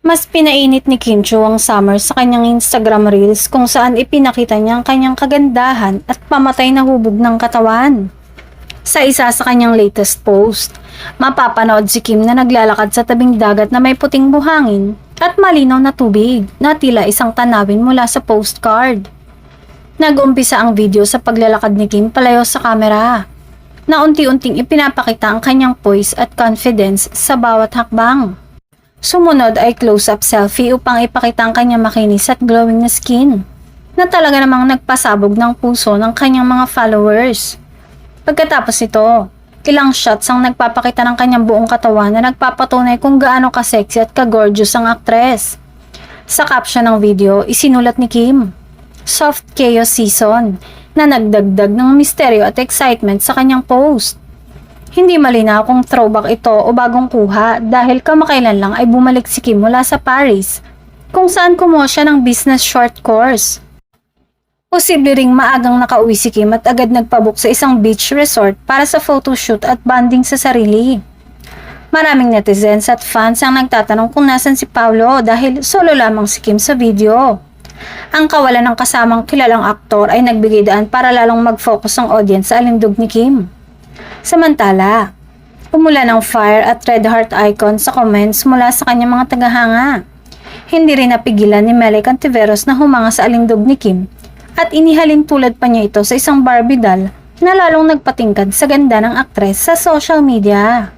Mas pinainit ni Kim Chiu ang summer sa kanyang Instagram Reels kung saan ipinakita niya ang kanyang kagandahan at pamatay na hubog ng katawan. Sa isa sa kanyang latest post, mapapanood si Kim na naglalakad sa tabing dagat na may puting buhangin at malinaw na tubig na tila isang tanawin mula sa postcard. Nag-umpisa ang video sa paglalakad ni Kim palayo sa kamera, na unti-unting ipinapakita ang kanyang poise at confidence sa bawat hakbang. Sumunod ay close-up selfie upang ipakita ang kanyang makinis at glowing na skin, na talaga namang nagpasabog ng puso ng kanyang mga followers. Pagkatapos nito, ilang shots ang nagpapakita ng kanyang buong katawan na nagpapatunay kung gaano ka-sexy at ka-gorgeous ang aktres. Sa caption ng video, isinulat ni Kim, "Soft Chaos Season," na nagdagdag ng misteryo at excitement sa kanyang post. Hindi malinaw kung throwback ito o bagong kuha dahil kamakailan lang ay bumalik si Kim mula sa Paris, kung saan kumuha siya ng business short course. Posible ring maagang nakauwi si Kim at agad nagpabook sa isang beach resort para sa photoshoot at bonding sa sarili. Maraming netizens at fans ang nagtatanong kung nasan si Paolo dahil solo lamang si Kim sa video. Ang kawalan ng kasamang kilalang aktor ay nagbigay daan para lalong mag-focus ang audience sa alindog ni Kim. Samantala, umulan ng fire at red heart icon sa comments mula sa kanyang mga tagahanga. Hindi rin napigilan ni Melek Antiveros na humanga sa alindog ni Kim at inihalin tulad pa niya ito sa isang Barbie doll na lalong nagpatingkad sa ganda ng aktres sa social media.